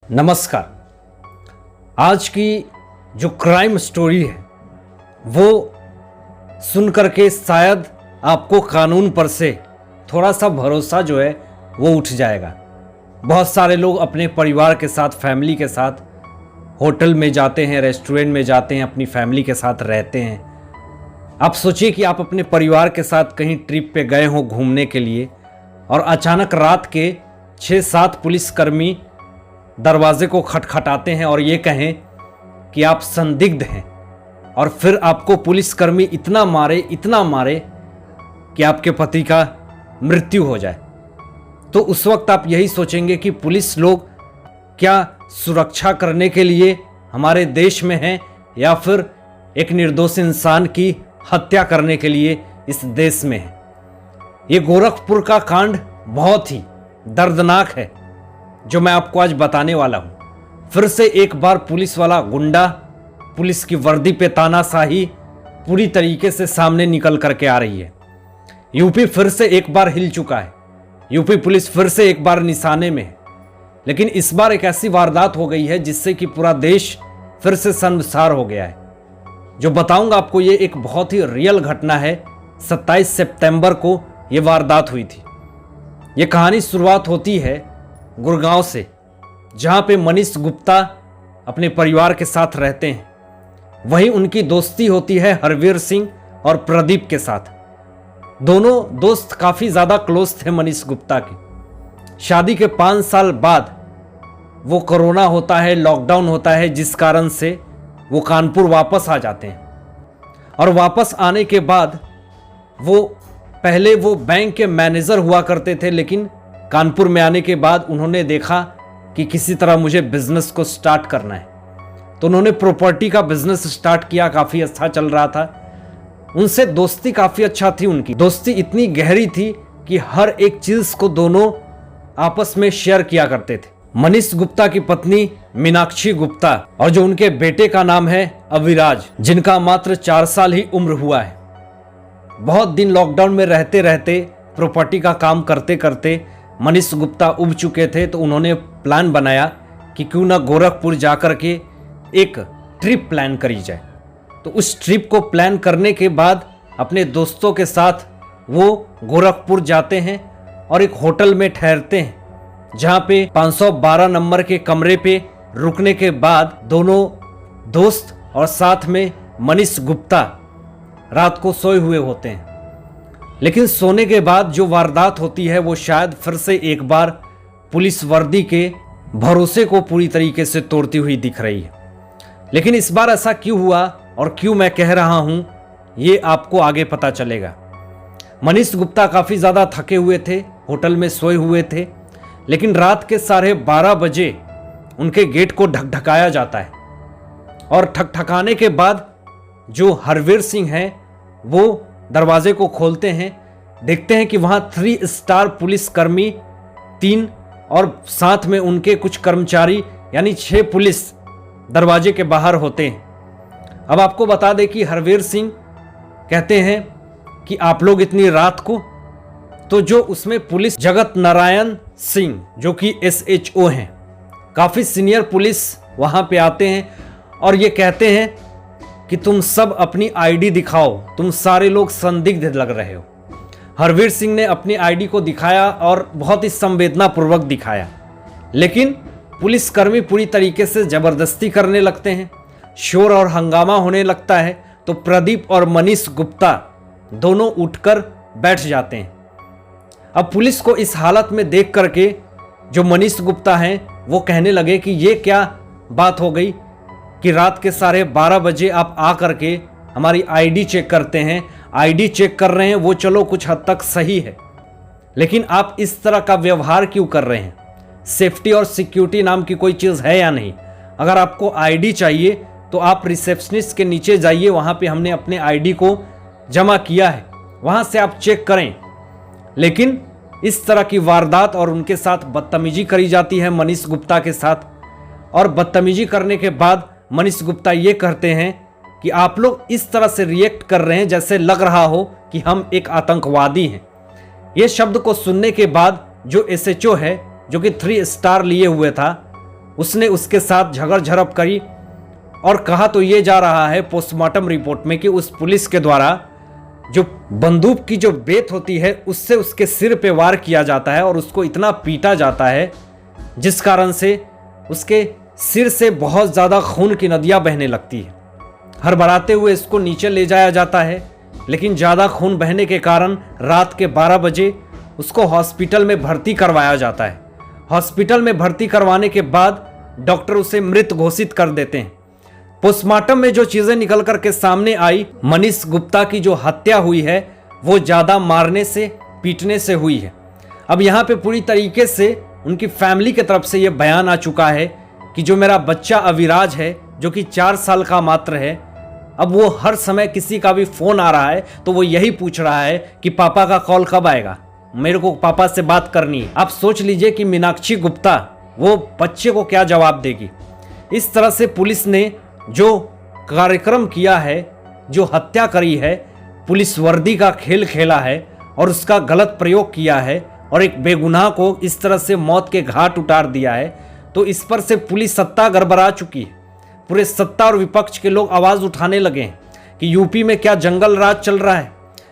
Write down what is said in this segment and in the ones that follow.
नमस्कार। आज की जो क्राइम स्टोरी है वो सुन करके शायद आपको कानून पर से थोड़ा सा भरोसा जो है वो उठ जाएगा। बहुत सारे लोग अपने परिवार के साथ, फैमिली के साथ होटल में जाते हैं, रेस्टोरेंट में जाते हैं, अपनी फैमिली के साथ रहते हैं। आप सोचिए कि आप अपने परिवार के साथ कहीं ट्रिप पे गए हो घूमने के लिए और अचानक रात के 6-7 पुलिसकर्मी दरवाजे को खटखटाते हैं और ये कहें कि आप संदिग्ध हैं, और फिर आपको पुलिसकर्मी इतना मारे कि आपके पति का मृत्यु हो जाए। तो उस वक्त आप यही सोचेंगे कि पुलिस लोग क्या सुरक्षा करने के लिए हमारे देश में हैं या फिर एक निर्दोष इंसान की हत्या करने के लिए इस देश में है। ये गोरखपुर का कांड बहुत ही दर्दनाक है जो मैं आपको आज बताने वाला हूं। फिर से एक बार पुलिस वाला गुंडा, पुलिस की वर्दी पे तानाशाही पूरी तरीके से सामने निकल करके आ रही है। यूपी फिर से एक बार हिल चुका है, यूपी पुलिस फिर से एक बार निशाने में है। लेकिन इस बार एक ऐसी वारदात हो गई है जिससे कि पूरा देश फिर से शर्मसार हो गया है। जो बताऊंगा आपको ये एक बहुत ही रियल घटना है। 27 सितंबर को ये वारदात हुई थी। ये कहानी शुरुआत होती है गुड़गांव से, जहां पे मनीष गुप्ता अपने परिवार के साथ रहते हैं। वहीं उनकी दोस्ती होती है हरवीर सिंह और प्रदीप के साथ। दोनों दोस्त काफ़ी ज़्यादा क्लोज थे मनीष गुप्ता के। शादी के 5 साल बाद वो कोरोना होता है, लॉकडाउन होता है, जिस कारण से वो कानपुर वापस आ जाते हैं। और वापस आने के बाद पहले वो बैंक के मैनेजर हुआ करते थे, लेकिन कानपुर में आने के बाद उन्होंने देखा कि किसी तरह मुझे बिजनेस को स्टार्ट करना है, तो उन्होंने प्रॉपर्टी का बिजनेस स्टार्ट किया। काफ़ी अच्छा चल रहा था, उनसे दोस्ती काफ़ी अच्छा थी। उनकी दोस्ती इतनी गहरी थी कि हर एक चीज़ को दोनों आपस में शेयर किया करते थे। मनीष गुप्ता की पत्नी मीनाक्षी गुप्ता और जो उनके बेटे का नाम है अविराज, जिनका मात्र 4 साल ही उम्र हुआ है। बहुत दिन लॉकडाउन में रहते रहते, प्रॉपर्टी का काम करते करते मनीष गुप्ता उब चुके थे, तो उन्होंने प्लान बनाया कि क्यों ना गोरखपुर जाकर के एक ट्रिप प्लान करी जाए। तो उस ट्रिप को प्लान करने के बाद अपने दोस्तों के साथ वो गोरखपुर जाते हैं और एक होटल में ठहरते हैं, जहाँ पे 512 नंबर के कमरे पे रुकने के बाद दोनों दोस्त और साथ में मनीष गुप्ता रात को सोए हुए होते हैं। लेकिन सोने के बाद जो वारदात होती है वो शायद फिर से एक बार पुलिस वर्दी के भरोसे को पूरी तरीके से तोड़ती हुई दिख रही है। लेकिन इस बार ऐसा क्यों हुआ और क्यों मैं कह रहा हूं, ये आपको आगे पता चलेगा। मनीष गुप्ता काफ़ी ज़्यादा थके हुए थे, होटल में सोए हुए थे, लेकिन रात के 12:30 बजे उनके गेट को ढकढकाया जाता है। और ठकठकाने के बाद जो हरवीर सिंह हैं वो दरवाजे को खोलते हैं, देखते हैं कि वहाँ 3 स्टार पुलिसकर्मी 3 और साथ में उनके कुछ कर्मचारी यानी 6 पुलिस दरवाजे के बाहर होते हैं। अब आपको बता दें कि हरवीर सिंह कहते हैं कि आप लोग इतनी रात को, तो जो उसमें पुलिस जगत नारायण सिंह जो कि SHO हैं, काफ़ी सीनियर पुलिस वहाँ पे आते हैं और ये कहते हैं कि तुम सब अपनी आईडी दिखाओ, तुम सारे लोग संदिग्ध लग रहे हो। हरवीर सिंह ने अपनी आईडी को दिखाया और बहुत ही संवेदनापूर्वक दिखाया, लेकिन पुलिसकर्मी पूरी तरीके से ज़बरदस्ती करने लगते हैं, शोर और हंगामा होने लगता है। तो प्रदीप और मनीष गुप्ता दोनों उठकर बैठ जाते हैं। अब पुलिस को इस हालत में देख करके जो मनीष गुप्ता हैं वो कहने लगे कि ये क्या बात हो गई कि रात के 12:30 बजे आप आ करके हमारी आईडी चेक करते हैं। आईडी चेक कर रहे हैं वो चलो कुछ हद तक सही है, लेकिन आप इस तरह का व्यवहार क्यों कर रहे हैं? सेफ्टी और सिक्योरिटी नाम की कोई चीज़ है या नहीं? अगर आपको आईडी चाहिए तो आप रिसेप्शनिस्ट के नीचे जाइए, वहाँ पे हमने अपने आईडी को जमा किया है, वहाँ से आप चेक करें। लेकिन इस तरह की वारदात और उनके साथ बदतमीजी करी जाती है मनीष गुप्ता के साथ। और बदतमीजी करने के बाद मनीष गुप्ता ये कहते हैं कि आप लोग इस तरह से रिएक्ट कर रहे हैं जैसे लग रहा हो कि हम एक आतंकवादी हैं। ये शब्द को सुनने के बाद जो SHO है, जो कि 3 स्टार लिए हुए था, उसने उसके साथ झगड़ झड़प करी और कहा तो ये जा रहा है पोस्टमार्टम रिपोर्ट में कि उस पुलिस के द्वारा जो बंदूक की जो बेत होती है उससे उसके सिर पे वार किया जाता है और उसको इतना पीटा जाता है जिस कारण से उसके सिर से बहुत ज़्यादा खून की नदियाँ बहने लगती है। हड़बड़ाते हुए इसको नीचे ले जाया जाता है, लेकिन ज़्यादा खून बहने के कारण रात के 12 बजे उसको हॉस्पिटल में भर्ती करवाया जाता है। हॉस्पिटल में भर्ती करवाने के बाद डॉक्टर उसे मृत घोषित कर देते हैं। पोस्टमार्टम में जो चीज़ें निकल कर के सामने आई, मनीष गुप्ता की जो हत्या हुई है वो ज़्यादा मारने से पीटने से हुई है। अब यहाँ पे पूरी तरीके से उनकी फैमिली की तरफ से ये बयान आ चुका है कि जो मेरा बच्चा अविराज है जो कि 4 साल का मात्र है, अब वो हर समय किसी का भी फ़ोन आ रहा है तो वो यही पूछ रहा है कि पापा का कॉल कब आएगा, मेरे को पापा से बात करनी है। आप सोच लीजिए कि मीनाक्षी गुप्ता वो बच्चे को क्या जवाब देगी। इस तरह से पुलिस ने जो कार्यक्रम किया है, जो हत्या करी है, पुलिस वर्दी का खेल खेला है और उसका गलत प्रयोग किया है और एक बेगुनाह को इस तरह से मौत के घाट उतार दिया है, तो इस पर से पुलिस सत्ता गड़बड़ा चुकी है। पूरे सत्ता और विपक्ष के लोग आवाज़ उठाने लगे हैं कि यूपी में क्या जंगल राज चल रहा है,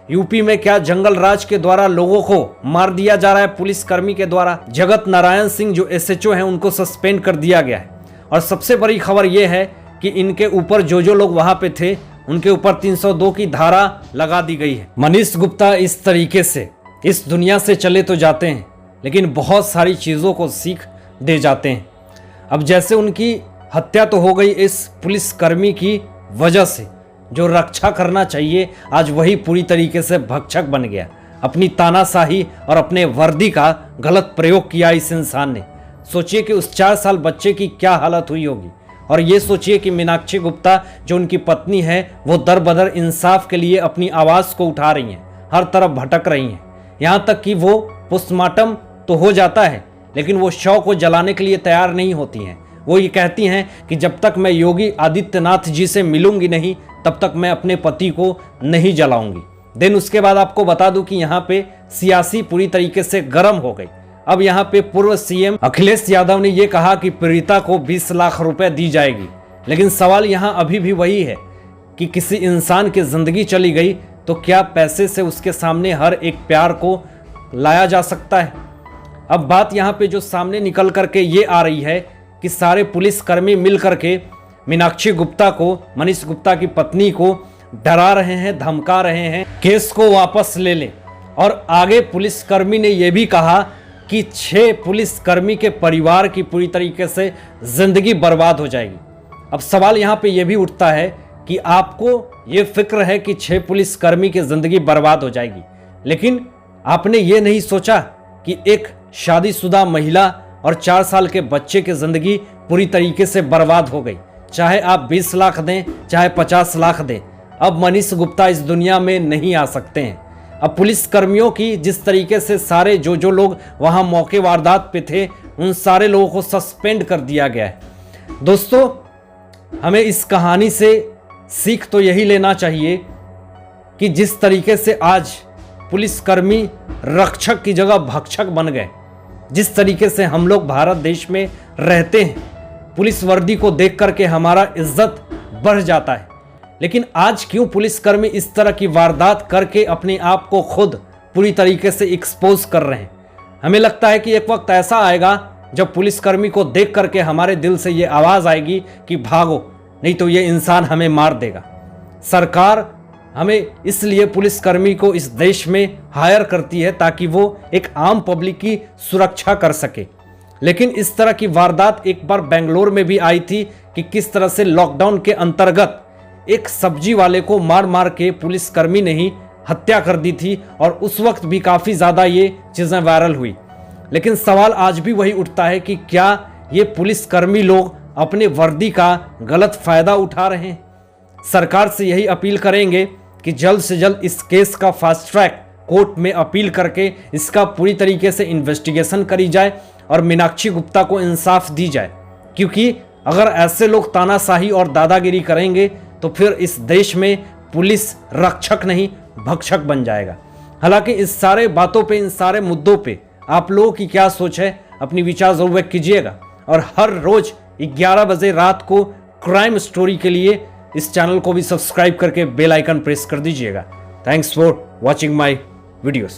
यूपी में क्या जंगल राज के द्वारा लोगों को मार दिया जा रहा है पुलिसकर्मी के द्वारा। जगत नारायण सिंह जो एसएचओ हैं उनको सस्पेंड कर दिया गया है। और सबसे बड़ी खबर यह है कि इनके ऊपर जो लोग वहां पे थे उनके ऊपर 302 की धारा लगा दी गई है। मनीष गुप्ता इस तरीके से इस दुनिया से चले तो जाते हैं, लेकिन बहुत सारी चीज़ों को सीख दे जाते हैं। अब जैसे उनकी हत्या तो हो गई इस पुलिसकर्मी की वजह से, जो रक्षा करना चाहिए आज वही पूरी तरीके से भक्षक बन गया। अपनी तानाशाही और अपने वर्दी का गलत प्रयोग किया इस इंसान ने। सोचिए कि उस 4 साल बच्चे की क्या हालत हुई होगी। और ये सोचिए कि मीनाक्षी गुप्ता जो उनकी पत्नी है वो दर बदर इंसाफ के लिए अपनी आवाज़ को उठा रही हैं, हर तरफ भटक रही हैं। यहाँ तक कि वो पोस्टमार्टम तो हो जाता है लेकिन वो शव को जलाने के लिए तैयार नहीं होती हैं। वो ये कहती हैं कि जब तक मैं योगी आदित्यनाथ जी से मिलूंगी नहीं तब तक मैं अपने पति को नहीं जलाऊंगी। देन उसके बाद आपको बता दूं कि यहाँ पे सियासी पूरी तरीके से गर्म हो गई। अब यहाँ पे पूर्व सीएम अखिलेश यादव ने ये कहा कि पीड़िता को 20 लाख रुपए दी जाएगी, लेकिन सवाल यहाँ अभी भी वही है कि किसी इंसान की जिंदगी चली गई तो क्या पैसे से उसके सामने हर एक प्यार को लाया जा सकता है। अब बात यहाँ पे जो सामने निकल करके ये आ रही है कि सारे पुलिसकर्मी मिल करके मीनाक्षी गुप्ता को, मनीष गुप्ता की पत्नी को डरा रहे हैं, धमका रहे हैं केस को वापस ले लें। और आगे पुलिसकर्मी ने यह भी कहा कि 6 पुलिसकर्मी के परिवार की पूरी तरीके से जिंदगी बर्बाद हो जाएगी। अब सवाल यहाँ पे यह भी उठता है कि आपको ये फिक्र है कि 6 पुलिसकर्मी की जिंदगी बर्बाद हो जाएगी, लेकिन आपने ये नहीं सोचा कि एक शादीशुदा महिला और 4 साल के बच्चे की जिंदगी पूरी तरीके से बर्बाद हो गई। चाहे आप 20 लाख दें, चाहे 50 लाख दें, अब मनीष गुप्ता इस दुनिया में नहीं आ सकते हैं। अब पुलिसकर्मियों की जिस तरीके से सारे जो लोग वहां मौके वारदात पे थे उन सारे लोगों को सस्पेंड कर दिया गया है। दोस्तों, हमें इस कहानी से सीख तो यही लेना चाहिए कि जिस तरीके से आज पुलिसकर्मी रक्षक की जगह भक्षक बन गए, जिस तरीके से हम लोग भारत देश में रहते हैं, पुलिस वर्दी को देख करके हमारा इज्जत बढ़ जाता है, लेकिन आज क्यों पुलिसकर्मी इस तरह की वारदात करके अपने आप को खुद पूरी तरीके से एक्सपोज कर रहे हैं। हमें लगता है कि एक वक्त ऐसा आएगा जब पुलिसकर्मी को देख करके हमारे दिल से ये आवाज़ आएगी कि भागो, नहीं तो ये इंसान हमें मार देगा। सरकार हमें इसलिए पुलिसकर्मी को इस देश में हायर करती है ताकि वो एक आम पब्लिक की सुरक्षा कर सके। लेकिन इस तरह की वारदात एक बार बेंगलोर में भी आई थी कि किस तरह से लॉकडाउन के अंतर्गत एक सब्जी वाले को मार मार के पुलिसकर्मी ने ही हत्या कर दी थी और उस वक्त भी काफ़ी ज़्यादा ये चीज़ें वायरल हुई। लेकिन सवाल आज भी वही उठता है कि क्या ये पुलिसकर्मी लोग अपने वर्दी का गलत फ़ायदा उठा रहे हैं। सरकार से यही अपील करेंगे कि जल्द से जल्द इस केस का फास्ट ट्रैक कोर्ट में अपील करके इसका पूरी तरीके से इन्वेस्टिगेशन करी जाए और मीनाक्षी गुप्ता को इंसाफ दी जाए, क्योंकि अगर ऐसे लोग तानाशाही और दादागिरी करेंगे तो फिर इस देश में पुलिस रक्षक नहीं भक्षक बन जाएगा। हालांकि इस सारे बातों पे, इन सारे मुद्दों पे आप लोगों की क्या सोच है, अपनी विचार जरूर व्यक्त कीजिएगा और हर रोज 11 बजे रात को क्राइम स्टोरी के लिए इस चैनल को भी सब्सक्राइब करके बेल आइकन प्रेस कर दीजिएगा। Thanks for watching my videos.